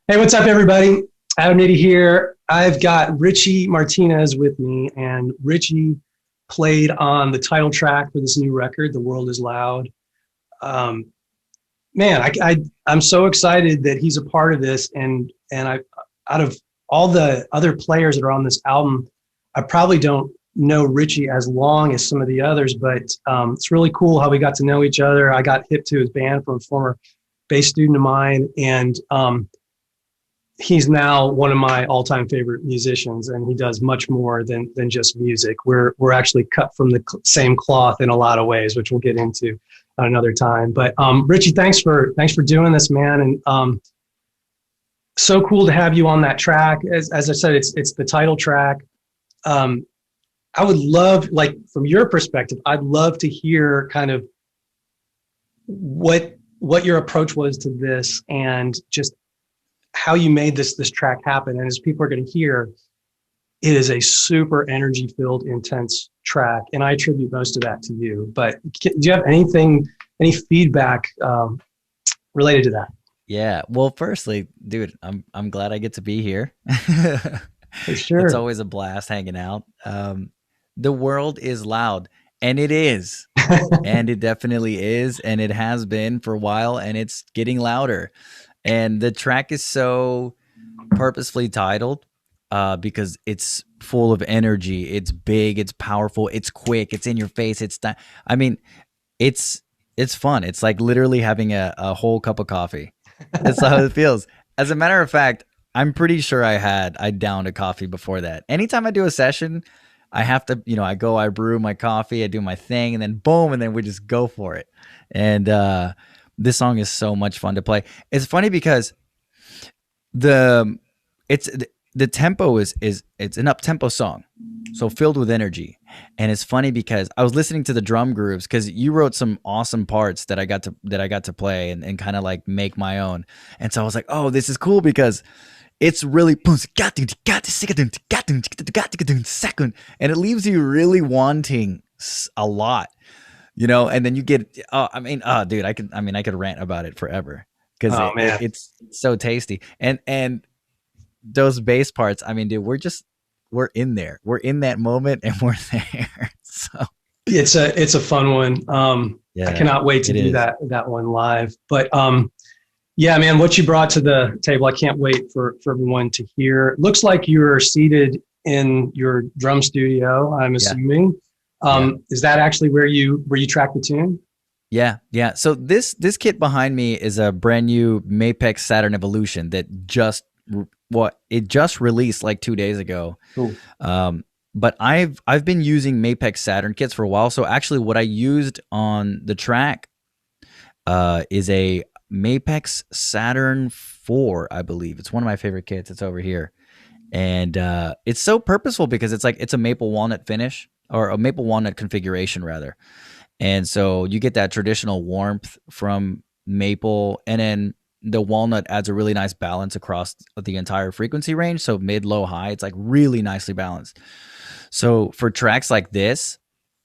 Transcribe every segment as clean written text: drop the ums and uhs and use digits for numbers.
Hey, what's up, everybody? Adam Nitti here. I've got Richie Martinez with me, and Richie played on the title track for this new record, "The World Is Loud." Um, man, I'm so excited that he's a part of this, and out of all the other players that are on this album, I probably don't know Richie as long as some of the others, but it's really cool how we got to know each other. I got hip to his band from a former bass student of mine, and he's now one of my all-time favorite musicians, and he does much more than just music. We're actually cut from the same cloth in a lot of ways, which we'll get into another time. But Richie, thanks for doing this, man, and so cool to have you on that track. As I said, it's the title track. Um, I would love, like, from your perspective, I'd love to hear kind of what your approach was to this, and just how you made this track happen. And as people are going to hear, it is a super energy filled, intense track, and I attribute most of that to you. But do you have any feedback related to that? Yeah. Well, firstly, dude, I'm glad I get to be here. For It's sure. always a blast hanging out. The world is loud, and it is. And it definitely is, and it has been for a while, and it's getting louder. And the track is so purposefully titled because it's full of energy. It's big, it's powerful, it's quick, it's in your face. I mean, it's it's fun. It's like literally having a whole cup of coffee. That's how it feels. As a matter of fact, I'm pretty sure I downed a coffee before that. Anytime I do a session, I have to, I brew my coffee, I do my thing, and then boom, and then we just go for it. And this song is so much fun to play. It's funny because the it's the tempo is it's an up tempo song, so filled with energy. And it's funny because I was listening to the drum grooves because you wrote some awesome parts that I got to play and kind of like make my own. And so I was like, oh, this is cool because it's really and it leaves you really wanting a lot, and then you get, dude, I could rant about it forever because Oh man. it's so tasty. And those bass parts, I mean, dude, we're in there. We're in that moment and we're there. So It's a fun one. I yeah, cannot wait to it do is. that one live. But yeah, man, what you brought to the table, I can't wait for everyone to hear. It looks like you're seated in your drum studio, I'm Yeah. assuming. Yeah. Is that actually where you track the tune? Yeah. Yeah. So this kit behind me is a brand new Mapex Saturn Evolution that it just released like 2 days ago. Cool. Um, but I've been using Mapex Saturn kits for a while. So actually, what I used on the track is a Mapex Saturn 4, I believe. It's one of my favorite kits. It's over here. And it's so purposeful because it's a maple walnut finish, or a maple walnut configuration rather. And so you get that traditional warmth from maple, and then the walnut adds a really nice balance across the entire frequency range. So mid, low, high, it's like really nicely balanced. So for tracks like this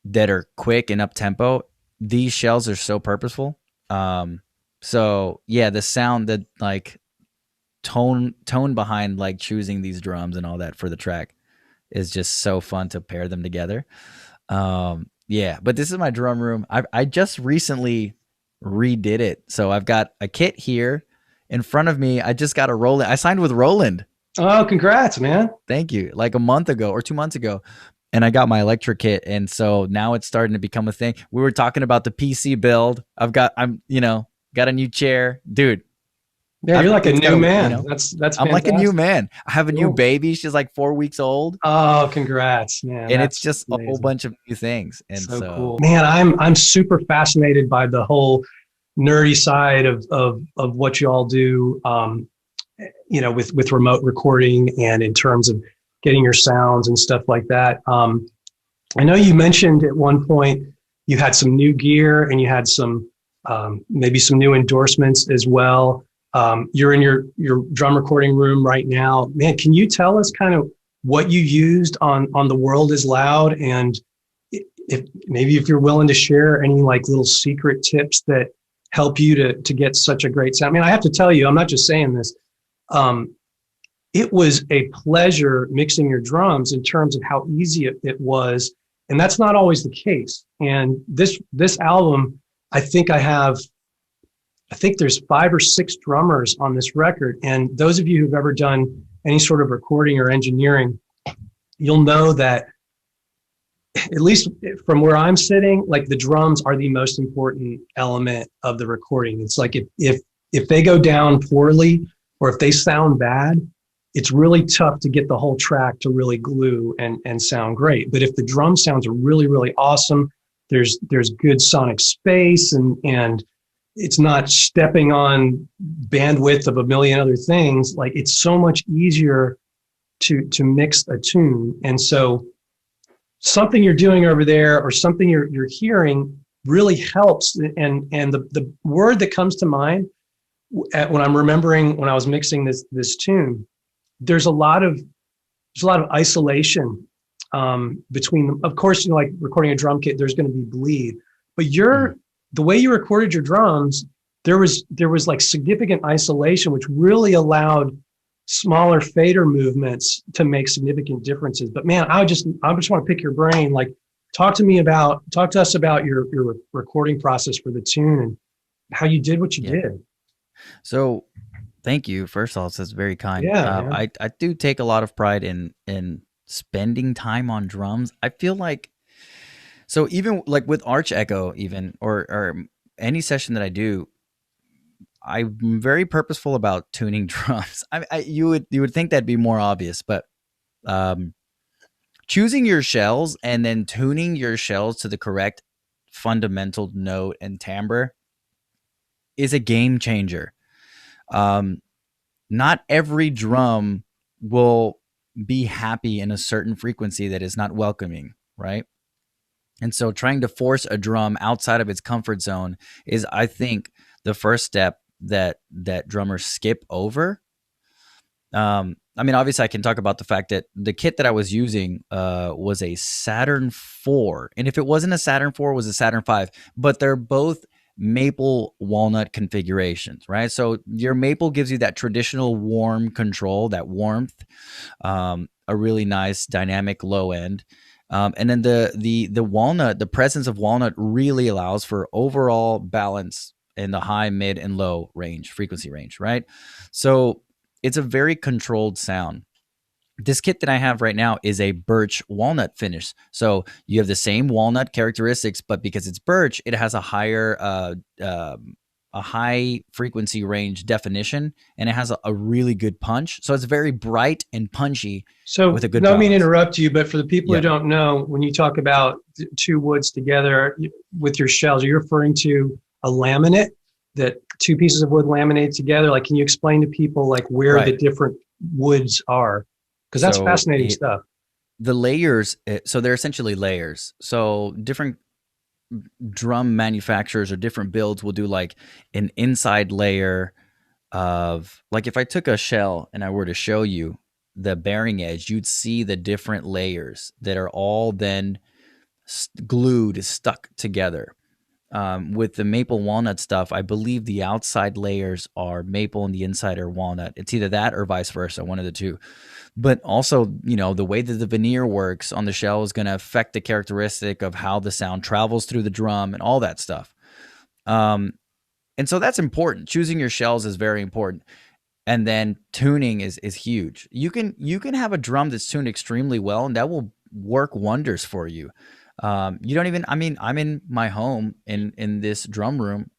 that are quick and up tempo, these shells are so purposeful. So yeah, the sound, that like tone behind like choosing these drums and all that for the track is just so fun to pair them together. Yeah, but this is my drum room. I just recently redid it, so I've got a kit here in front of me. I just got a Roland. I signed with Roland. Oh, congrats, man. Thank you. Like a month ago or 2 months ago, and I got my electric kit, and so now it's starting to become a thing. We were talking about the PC build. Got a new chair, dude. Yeah, you're like a It's got new a man. That's I'm like a new fantastic. man. I have a new Cool. baby. She's like 4 weeks old, Oh, congrats, man. and it's That's just a whole amazing. bunch of new things. And So cool. so, Man, I'm super fascinated by the whole nerdy side of what you all do, with remote recording, and in terms of getting your sounds and stuff like that. I know you mentioned at one point you had some new gear, and you had some maybe some new endorsements as well. You're in your drum recording room right now. Man, can you tell us kind of what you used on The World Is Loud, and if you're willing to share any like little secret tips that help you to get such a great sound? I mean, I have to tell you, I'm not just saying this. Um, it was a pleasure mixing your drums in terms of how easy it was, and that's not always the case. And this album, I think I have I think there's 5 or 6 drummers on this record. And those of you who've ever done any sort of recording or engineering, you'll know that, at least from where I'm sitting, like the drums are the most important element of the recording. It's like if they go down poorly or if they sound bad, it's really tough to get the whole track to really glue and sound great. But if the drum sounds are really, really awesome, there's good sonic space, and it's not stepping on bandwidth of a million other things. Like, it's so much easier to mix a tune. And so something you're doing over there or something you're hearing really helps. And the word that comes to mind when I'm remembering when I was mixing this tune, there's a lot of isolation between them. Of course, like recording a drum kit, there's going to be bleed, but the way you recorded your drums, there was like significant isolation, which really allowed smaller fader movements to make significant differences. But man, I just want to pick your brain. Like, talk to us about your recording process for the tune and how you did what you Yeah. did. So thank you. First of all, that's very kind. Yeah, man. I do take a lot of pride in spending time on drums. I feel like, so even like with Arch Echo, even or any session that I do, I'm very purposeful about tuning drums. You would think that'd be more obvious, but um, choosing your shells and then tuning your shells to the correct fundamental note and timbre is a game changer. Um, Not every drum will be happy in a certain frequency that is not welcoming, right? And so trying to force a drum outside of its comfort zone is, I think, the first step that drummers skip over. I mean, obviously, I can talk about the fact that the kit that I was using was a Saturn 4, and if it wasn't a Saturn 4, it was a Saturn 5. But they're both maple walnut configurations, right? So your maple gives you that traditional warm control, that warmth, a really nice dynamic low end. And then the walnut, the presence of walnut really allows for overall balance in the high, mid, and low range, frequency range, right? So it's a very controlled sound. This kit that I have right now is a birch walnut finish. So you have the same walnut characteristics, but because it's birch, it has a higher, a high frequency range definition, and it has a really good punch. So it's very bright and punchy with So, a good no, I mean to balance. interrupt you, but for the people who Yeah. don't know, when you talk about two woods together with your shells, are you referring to a laminate, that two pieces of wood laminated together? Like, can you explain to people like where the Right. different woods are? Because that's So fascinating stuff. the layers, so they're essentially layers. So different drum manufacturers or different builds will do like an inside layer of, like, if I took a shell and I were to show you the bearing edge, you'd see the different layers that are all then glued, stuck together. With the maple walnut stuff, I believe the outside layers are maple and the inside are walnut. It's either that or vice versa, one of the two. But also, the way that the veneer works on the shell is going to affect the characteristic of how the sound travels through the drum and all that stuff. Um, and so that's important. Choosing your shells is very important. And then tuning is huge. You can have a drum that's tuned extremely well, and that will work wonders for you. You don't even. I mean, I'm in my home in this drum room.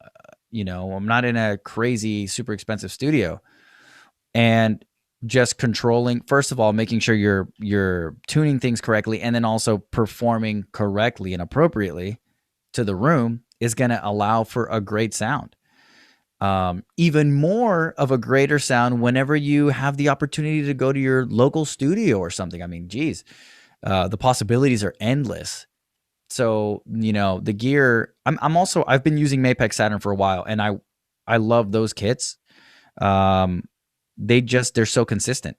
I'm not in a crazy super expensive studio, and just controlling, first of all, making sure you're tuning things correctly, and then also performing correctly and appropriately to the room is going to allow for a great sound. Even more of a greater sound whenever you have the opportunity to go to your local studio or something. I mean, geez, the possibilities are endless. So, the gear, I've been using Mapex Saturn for a while, and I love those kits. Um, they're so consistent,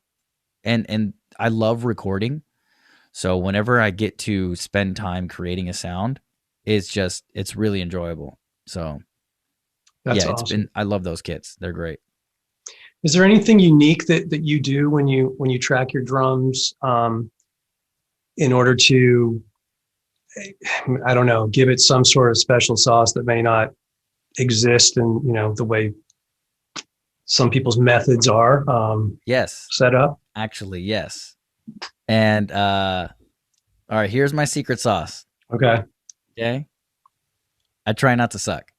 and I love recording. So whenever I get to spend time creating a sound, it's really enjoyable. So That's yeah, awesome. I love those kits. They're great. Is there anything unique that you do when you track your drums in order to, I don't know, give it some sort of special sauce that may not exist in, the way some people's methods are Yes, set up? actually, yes. And all right, here's my secret sauce. Okay. Okay, I try not to suck.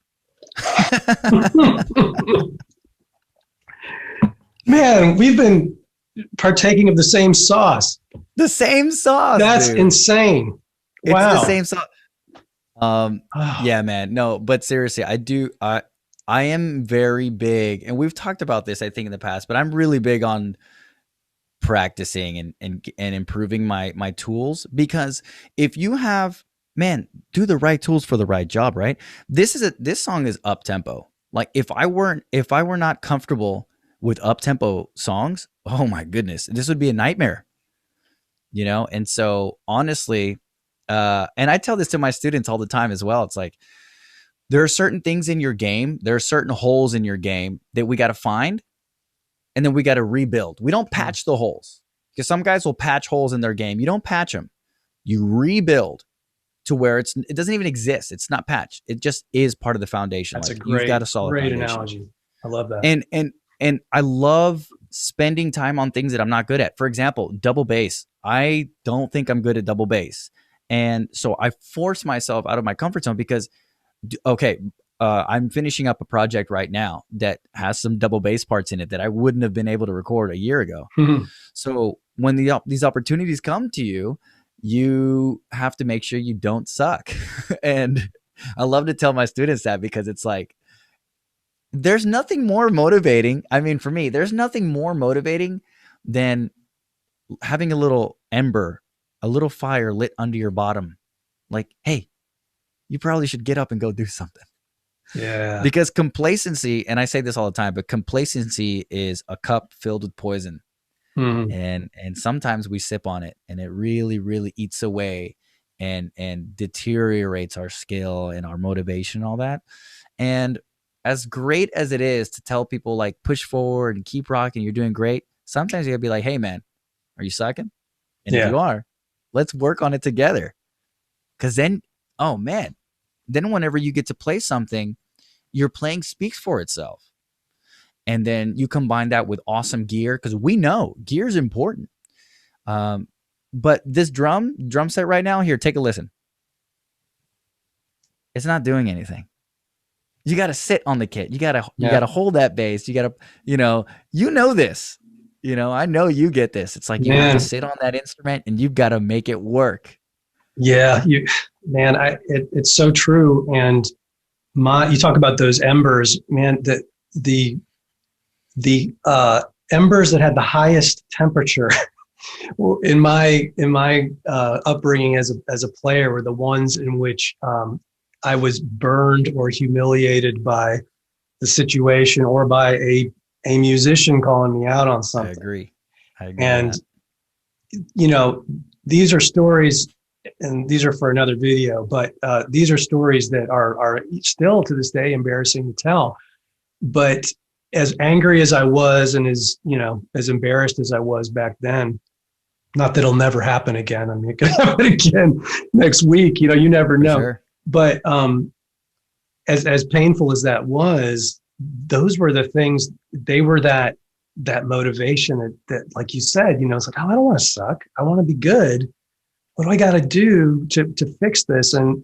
Man, we've been partaking of the same sauce. The same sauce, That's dude. insane. It's the Wow. same sauce. Um, Oh, yeah, man. No, but seriously, I do. I am very big, and we've talked about this, I think, in the past. But I'm really big on practicing and improving my tools, because if you have, man, do the right tools for the right job, right? This song is up tempo. Like if I were not comfortable with up tempo songs, oh my goodness, this would be a nightmare, you know? And so honestly, and I tell this to my students all the time as well. It's like there are certain things in your game, there are certain holes in your game that we got to find, and then we got to rebuild. We don't patch the holes, because some guys will patch holes in their game. You don't patch them. You rebuild to where it doesn't even exist. It's not patched. It just is part of the foundation. that's a Like you've got a solid great foundation. analogy. I love that. And I love spending time on things that I'm not good at. For example, double bass. I don't think I'm good at double bass. And so I force myself out of my comfort zone because okay, I'm finishing up a project right now that has some double bass parts in it that I wouldn't have been able to record a year ago. So when these opportunities come to you, you have to make sure you don't suck. And I love to tell my students that, because it's like, there's nothing more motivating. I mean, for me, there's nothing more motivating than having a little ember, a little fire lit under your bottom. Like, hey, you probably should get up and go do something. Yeah. Because complacency, and I say this all the time, but complacency is a cup filled with poison. Mhm. And sometimes we sip on it, and it really, really eats away and deteriorates our skill and our motivation and all that. And as great as it is to tell people like push forward and keep rocking, you're doing great, sometimes you gotta be like, hey man, are you sucking? And if Yeah. you are, let's work on it together. Cause then, oh man, then whenever you get to play something, your playing speaks for itself. And then you combine that with awesome gear, because we know gear is important. Um, but this drum set right now, here, take a listen. It's not doing anything. You got to sit on the kit. You got to hold that bass. You got to, you know this. I know you get this. It's like you have to Man. sit on that instrument and you've got to make it work. Yeah. Man, it's so true. And you talk about those embers, man, the embers that had the highest temperature in my upbringing as a player were the ones in which I was burned or humiliated by the situation or by a musician calling me out on I something. agree. I agree with And that. you know, these are stories, and these are for another video. But these are stories that are still to this day embarrassing to tell. But as angry as I was, and as embarrassed as I was back then, not that it'll never happen again. I mean, it could happen again next week. You never For know. sure. But as painful as that was, those were the things. They were that motivation that, like you said, it's like, oh, I don't want to suck. I want to be good. What do I got to do to fix this? And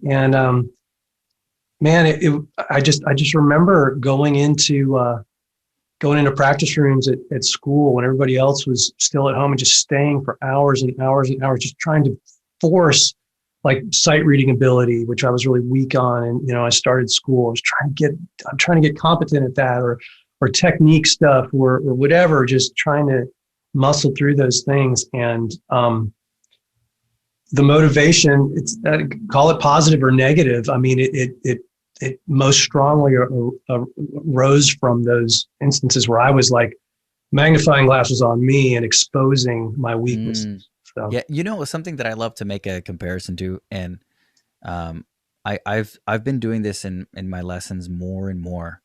man, I just remember going into practice rooms at school when everybody else was still at home, and just staying for hours and hours and hours, just trying to force like sight reading ability, which I was really weak on. And, I started school, I'm trying to get competent at that, or technique stuff, or whatever, just trying to muscle through those things. And, the motivation, it's call it positive or negative. I mean, it most strongly rose from those instances where I was like magnifying glasses on me and exposing my Mm, weaknesses. So yeah, something that I love to make a comparison to, and um, I've been doing this in my lessons more and more.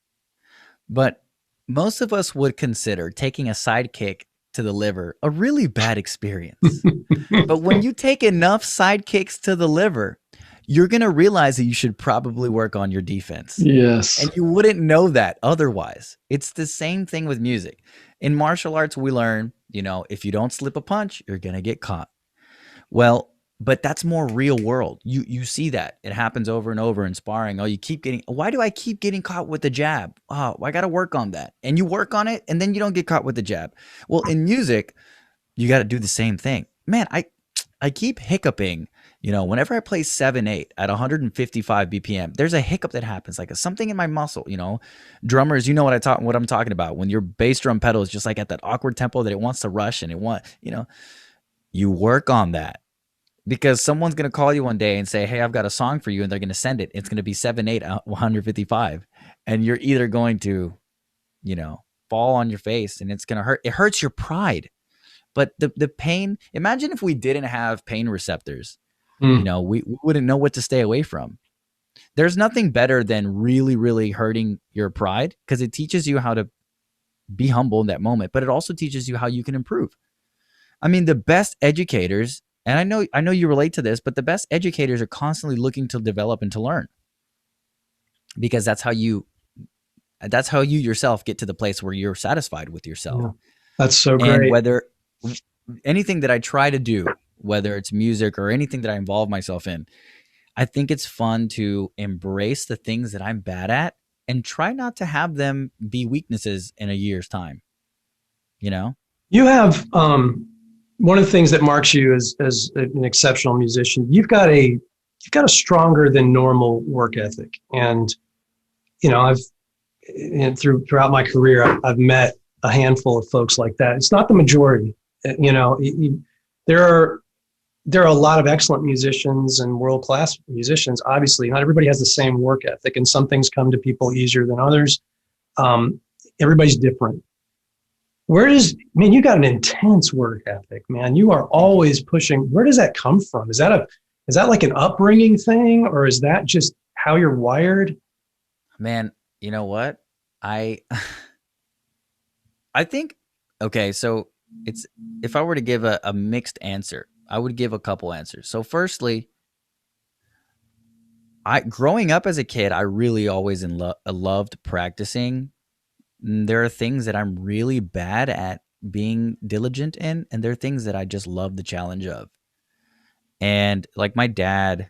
But most of us would consider taking a sidekick to the liver a really bad experience. But when you take enough sidekicks to the liver, you're going to realize that you should probably work on your defense. Yes. And you wouldn't know that otherwise. It's the same thing with music. In martial arts, we learn, if you don't slip a punch, you're going to get caught. Well, but that's more real world. You see that. It happens over and over in sparring. Oh, why do I keep getting caught with the jab? Oh, I got to work on that. And you work on it and then you don't get caught with the jab. Well, in music, you got to do the same thing. Man, I keep hiccuping. Whenever I play 7/8 at 155 BPM, there's a hiccup that happens, like something in my muscle. Drummers, you know what I'm talking about. When your bass drum pedal is just like at that awkward tempo that it wants to rush and you work on that because someone's gonna call you one day and say, "Hey, I've got a song for you," and they're gonna send it. It's gonna be 7/8 155, and you're either going to, fall on your face, and it's gonna hurt. It hurts your pride. But the pain, imagine if we didn't have pain receptors, we wouldn't know what to stay away from. There's nothing better than really, really hurting your pride because it teaches you how to be humble in that moment, but it also teaches you how you can improve. I mean, the best educators, and I know you relate to this, but the best educators are constantly looking to develop and to learn because that's how you yourself get to the place where you're satisfied with yourself. Yeah. That's so great. And whether anything that I try to do, whether it's music or anything that I involve myself in, I think it's fun to embrace the things that I'm bad at and try not to have them be weaknesses in a year's time. You have one of the things that marks you as an exceptional musician. You've got a stronger than normal work ethic, and throughout my career, I've met a handful of folks like that. It's not the majority. There are a lot of excellent musicians and world-class musicians. Obviously, not everybody has the same work ethic, and some things come to people easier than others. Everybody's different. You got an intense work ethic, man. You are always pushing. Where does that come from? Is that like an upbringing thing, or is that just how you're wired? Man, you know what? I think, okay, so if I were to give a mixed answer, I would give a couple answers. So firstly, growing up as a kid, I really always loved practicing. There are things that I'm really bad at being diligent in, and there are things that I just love the challenge of. And like my dad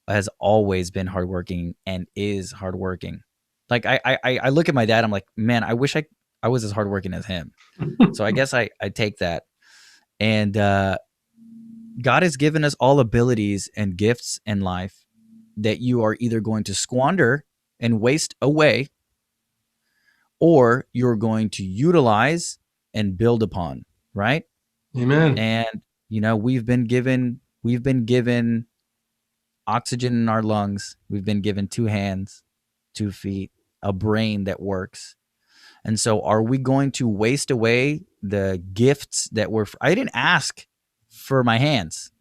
has always been hardworking and is hardworking. Like I look at my dad, I'm like, man, I wish I was as hardworking as him. So I guess I take that. And God has given us all abilities and gifts in life that you are either going to squander and waste away, or you're going to utilize and build upon, right? Amen. And we've been given oxygen in our lungs. We've been given 2 hands, 2 feet, a brain that works. And so are we going to waste away the gifts that I didn't ask for my hands.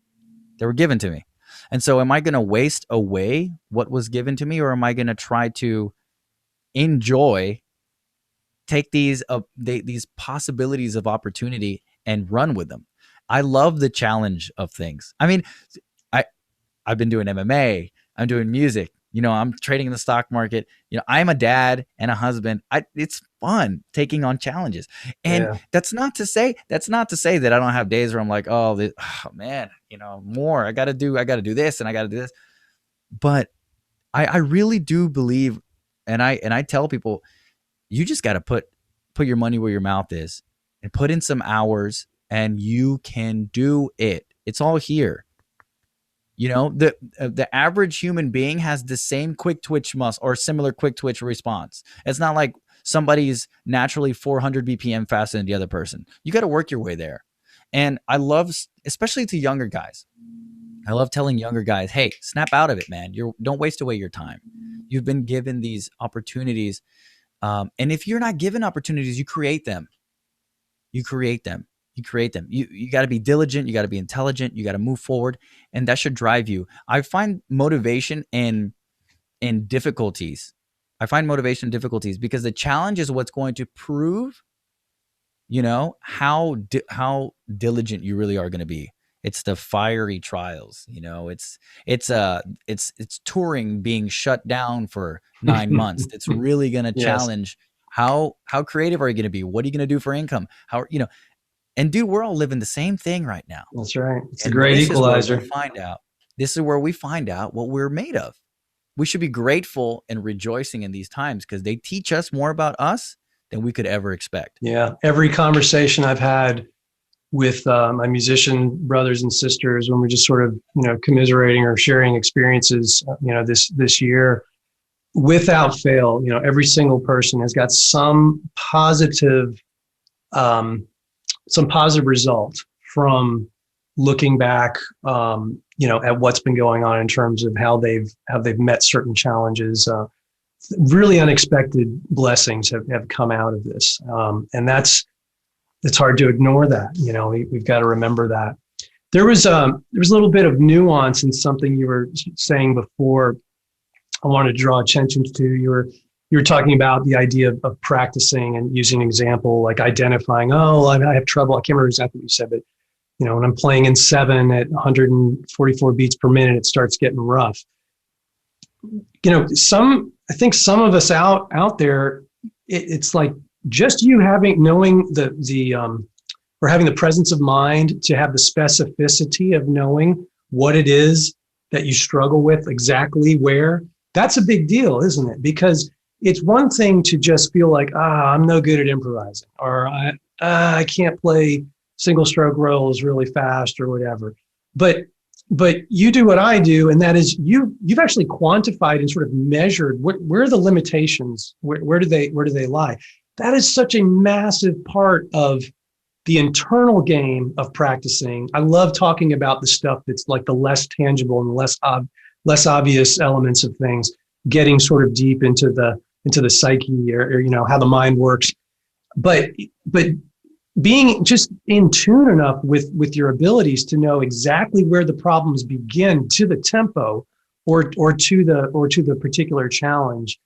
They were given to me. And so am I going to waste away what was given to me, or am I going to try to take these possibilities of opportunity and run with them? I love the challenge of things. I mean, I've been doing MMA. I'm doing music. I'm trading in the stock market. I'm a dad and a husband. It's fun taking on challenges. And that's not to say that I don't have days where I'm like, oh man, more. I got to do this and I got to do this. But I really do believe, and I tell people, you just got to put your money where your mouth is and put in some hours, and you can do it. It's all here. The average human being has the same quick twitch muscle or similar quick twitch response. It's not like somebody's naturally 400 BPM faster than the other person. You got to work your way there. And I love, especially to younger guys, I love telling younger guys, hey, snap out of it, man. Don't waste away your time. You've been given these opportunities. And if you're not given opportunities, you create them. You got to be diligent. You got to be intelligent. You got to move forward. And that should drive you. I find motivation in difficulties. I find motivation difficulties because the challenge is what's going to prove, how diligent you really are going to be. It's the fiery trials. It's touring being shut down for 9 months. It's really going to Yes, challenge how creative are you going to be? What are you going to do for income? And dude, we're all living the same thing right now. that's right. It's a And great this is where we equalizer. find out. This is where we find out what we're made of. We should be grateful and rejoicing in these times because they teach us more about us than we could ever expect. Yeah. Every conversation I've had with my musician brothers and sisters when we're just sort of, commiserating or sharing experiences, this year, without fail, every single person has got um, some positive result from looking back, at what's been going on in terms of how they've met certain challenges. Really unexpected blessings have come out of this, and it's hard to ignore that. We've got to remember that. There was a little bit of nuance in something you were saying before. I wanted to draw attention to. You were talking about the idea of practicing and using an example like identifying. Oh, I have trouble. I can't remember exactly what you said, but when I'm playing in 7 at 144 beats per minute, it starts getting rough. I think some of us out there, it's like just you knowing or having the presence of mind to have the specificity of knowing what it is that you struggle with, exactly where. That's a big deal, isn't it? Because it's one thing to just feel like, I'm no good at improvising, or I can't play single stroke rolls really fast or whatever. But you do what I do, and that is you've actually quantified and sort of measured where are the limitations, where do they lie. That is such a massive part of the internal game of practicing. I love talking about the stuff that's like the less tangible and less obvious elements of things, getting sort of deep into the psyche or how the mind works. But being just in tune enough with your abilities to know exactly where the problems begin, to the tempo or to the particular challenge.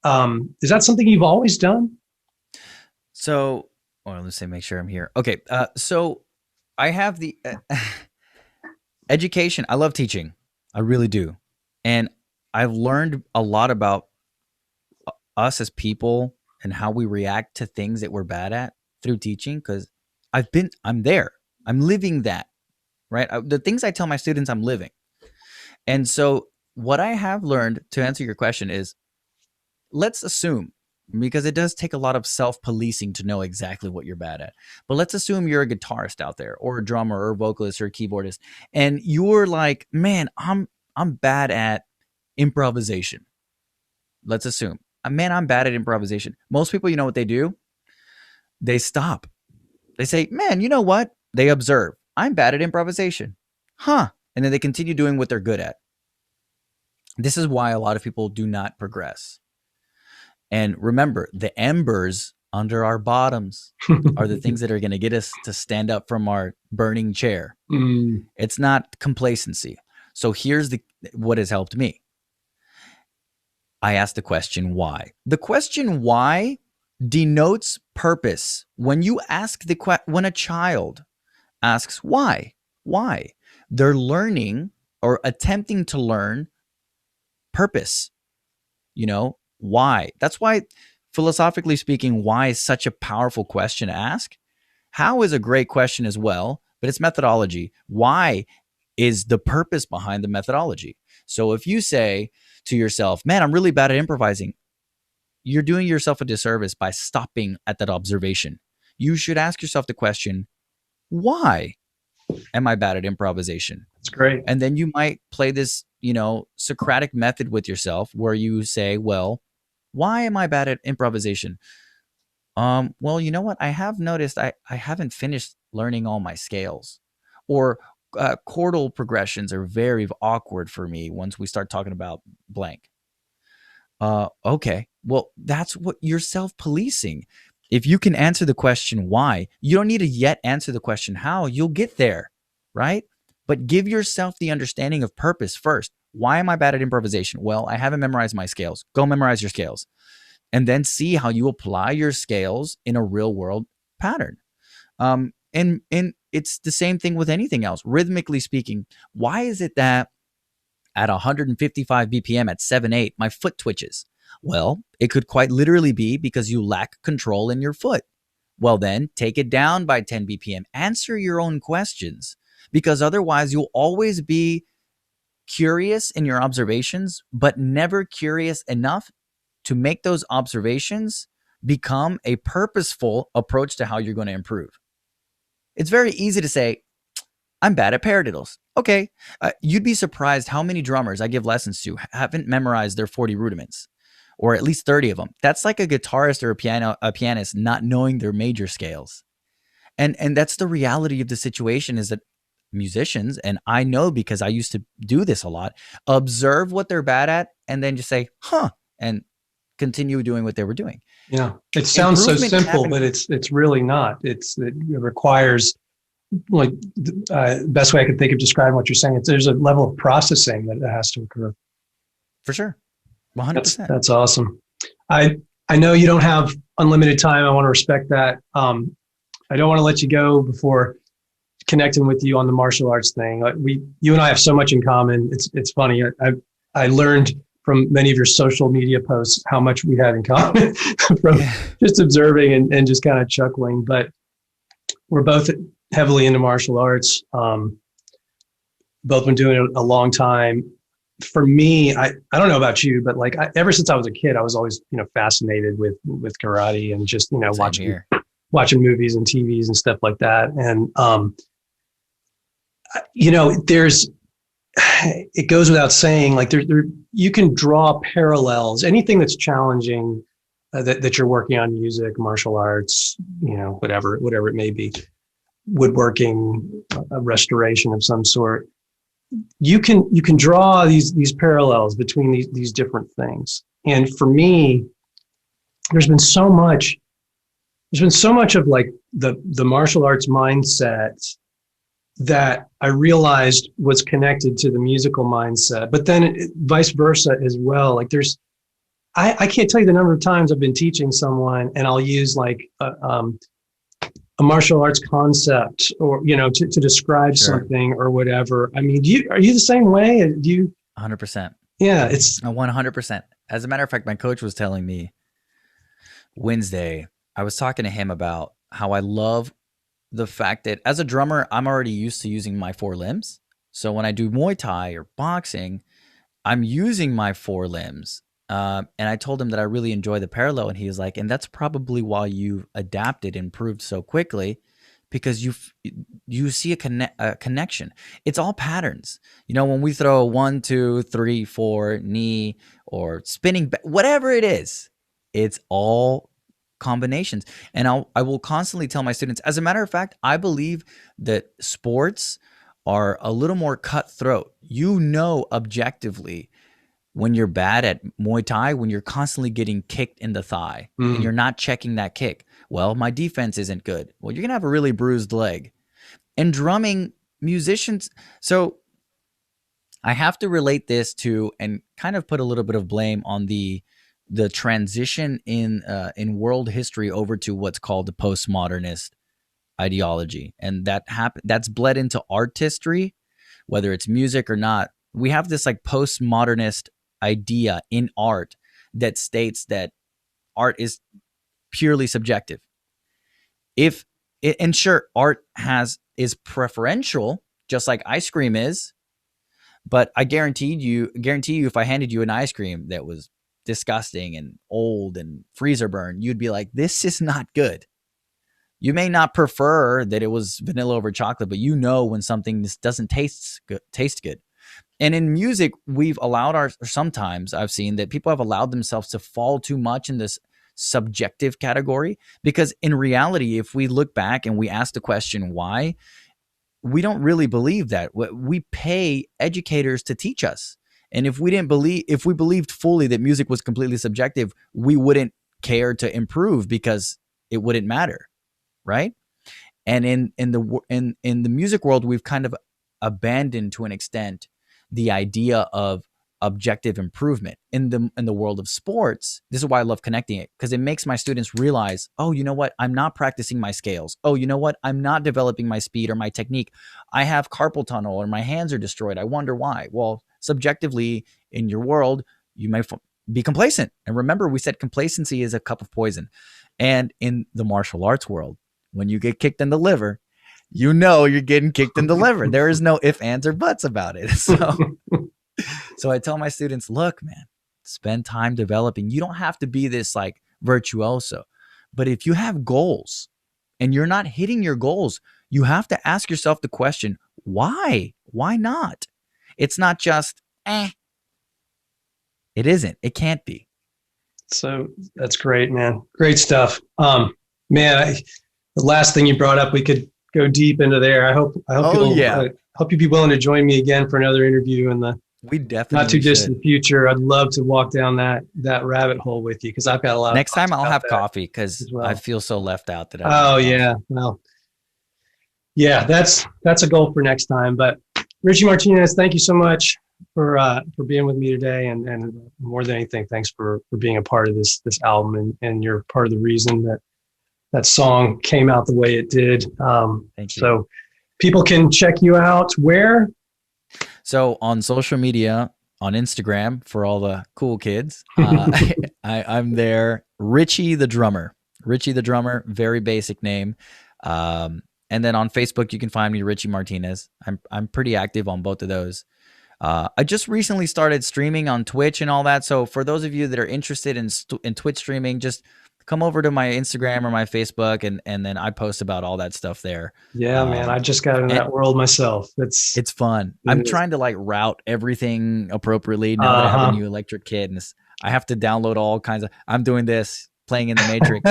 Is that something you've always done? So, let's say, make sure I'm here. Okay. So I have the education. I love teaching. I really do. And I've learned a lot about us as people and how we react to things that we're bad at through teaching, because I'm there. I'm living that, right? The things I tell my students, I'm living. And so what I have learned, to answer your question, is let's assume, because it does take a lot of self-policing to know exactly what you're bad at. But let's assume you're a guitarist out there, or a drummer, or a vocalist, or a keyboardist, and you're like, man, I'm bad at improvisation. Let's assume, man, I'm bad at improvisation. Most people, you know what they do? They stop. They say, man, you know what? They observe. I'm bad at improvisation. Huh. And then they continue doing what they're good at. This is why a lot of people do not progress. And remember, the embers under our bottoms are the things that are going to get us to stand up from our burning chair. It's not complacency. So here's what has helped me. I asked the question, why? The question why denotes purpose. When you ask when a child asks why, they're learning or attempting to learn purpose. Why? That's why, philosophically speaking, why is such a powerful question to ask. How is a great question as well, but it's methodology. Why is the purpose behind the methodology. So if you say to yourself, man, I'm really bad at improvising, you're doing yourself a disservice by stopping at that observation. You should ask yourself the question, why am I bad at improvisation? That's great. And then you might play this, Socratic method with yourself where you say, well, why am I bad at improvisation? Well, you know what? I have noticed I haven't finished learning all my scales, or chordal progressions are very awkward for me once we start talking about blank. Okay. Well, that's what you're self-policing. If you can answer the question why, you don't need to yet answer the question how. You'll get there, right? But give yourself the understanding of purpose first. Why am I bad at improvisation? Well, I haven't memorized my scales. Go memorize your scales and then see how you apply your scales in a real world pattern. And it's the same thing with anything else. Rhythmically speaking, why is it that at 155 BPM at 7/8, my foot twitches? Well, it could quite literally be because you lack control in your foot. Well, then take it down by 10 BPM. Answer your own questions, because otherwise you'll always be curious in your observations, but never curious enough to make those observations become a purposeful approach to how you're going to improve. It's very easy to say, I'm bad at paradiddles. Okay. You'd be surprised how many drummers I give lessons to haven't memorized their 40 rudiments, or at least 30 of them. That's like a guitarist or a pianist not knowing their major scales. And that's the reality of the situation, is that musicians, and I know because I used to do this a lot, observe what they're bad at and then just say, huh, and continue doing what they were doing. Yeah, it sounds so simple, but it's really not. It requires, like, best way I could think of describing what you're saying. There's a level of processing that has to occur. For sure, 100%. That's awesome. I know you don't have unlimited time. I want to respect that. I don't want to let you go before connecting with you on the martial arts thing. Like, you and I have so much in common. It's funny. I learned from many of your social media posts how much we had in common from just observing and just kind of chuckling. But we're both heavily into martial arts. Both been doing it a long time. For me, I don't know about you, but like ever since I was a kid, I was always, fascinated with karate and just, watching movies and TVs and stuff like that. And, it goes without saying, like you can draw parallels, anything that's challenging that you're working on, music, martial arts, whatever it may be, woodworking, a restoration of some sort. You can draw these parallels between these different things. And for me, there's been so much of like the martial arts mindset that I realized was connected to the musical mindset, but then vice versa as well. Like I can't tell you the number of times I've been teaching someone and I'll use like a martial arts concept or, to describe something or whatever. I mean, are you the same way? Do you? 100%. Yeah, it's 100%. As a matter of fact, my coach was telling me Wednesday, I was talking to him about how I love the fact that as a drummer, I'm already used to using my four limbs. So when I do Muay Thai or boxing, I'm using my four limbs. And I told him that I really enjoy the parallel. And he was like, and that's probably why you adapted and improved so quickly, because you see a connection. It's all patterns. When we throw 1, 2, 3, 4 knee or spinning, whatever it is, it's all combinations. And I will constantly tell my students, as a matter of fact, I believe that sports are a little more cutthroat. Objectively when you're bad at Muay Thai, when you're constantly getting kicked in the thigh and you're not checking that kick. Well, my defense isn't good. Well, you're going to have a really bruised leg. And drumming, musicians. So I have to relate this to and kind of put a little bit of blame on the transition in world history over to what's called the postmodernist ideology, and that's bled into art history, whether it's music or not. We have this like postmodernist idea in art that states that art is purely subjective. And sure, art is preferential, just like ice cream is, but I guarantee you, if I handed you an ice cream that was disgusting and old and freezer burn, you'd be like, this is not good. You may not prefer that it was vanilla over chocolate, but when something doesn't taste good. And in music, we've allowed sometimes I've seen that people have allowed themselves to fall too much in this subjective category, because in reality, if we look back and we ask the question why, we don't really believe that. We pay educators to teach us. And if we believed fully that music was completely subjective, we wouldn't care to improve because it wouldn't matter, right? And in the music world, we've kind of abandoned to an extent the idea of objective improvement in the world of sports. This is why I love connecting it, because it makes my students realize, oh, you know what? I'm not practicing my scales. Oh, you know what? I'm not developing my speed or my technique. I have carpal tunnel or my hands are destroyed. I wonder why. Well, subjectively in your world, you may be complacent. And remember, we said complacency is a cup of poison. And in the martial arts world, when you get kicked in the liver, you know you're getting kicked in the liver. There is no ifs, ands, or buts about it. So I tell my students, look, man, spend time developing. You don't have to be this like virtuoso, but if you have goals and you're not hitting your goals, you have to ask yourself the question, why? Why not? It's not just, It isn't. It can't be. So that's great, man. Great stuff. Man, the last thing you brought up, we could go deep into there. I hope hope you'd be willing to join me again for another interview in the we definitely not too distant future. I'd love to walk down that rabbit hole with you, because I've got a lot. Next time I'll have coffee, because I feel so left out that. Well, yeah, that's a goal for next time. But Richie Martinez, thank you so much for being with me today, and more than anything, thanks for being a part of this album, and you're part of the reason that song came out the way it did. Thank you. So people can check you out where? So on social media, on Instagram, for all the cool kids, I'm there. Richie the Drummer. Richie the Drummer, very basic name. And then on Facebook, you can find me, Richie Martinez. I'm pretty active on both of those. I just recently started streaming on Twitch and all that. So for those of you that are interested in Twitch streaming, just come over to my Instagram or my Facebook, and then I post about all that stuff there. Yeah, man, I just got into that world myself. It's fun. I'm trying to like route everything appropriately now that I have a new electric kid, and I have to download all kinds of. I'm doing this, playing in the Matrix.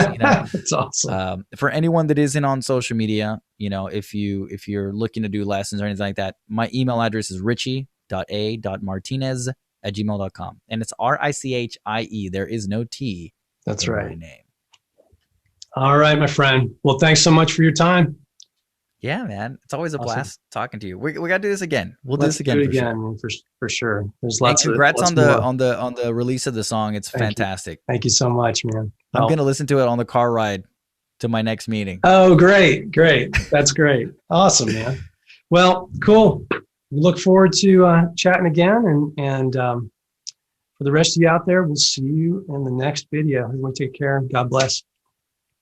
It's awesome. For anyone that isn't on social media, if you're looking to do lessons or anything like that, my email address is richie.a.martinez@gmail.com, and it's RICHIE. There is no T. That's right. My name. All right, my friend. Well, thanks so much for your time. Yeah, man. It's always a blast talking to you. We got to do this again. We'll do this again. For sure. There's lots. And congrats on the release of the song. It's fantastic. Thank you so much, man. I'm going to listen to it on the car ride to my next meeting. Oh, great. That's great. Awesome, man. Well, cool. We look forward to chatting again, and for the rest of you out there, we'll see you in the next video. Everyone take care. God bless.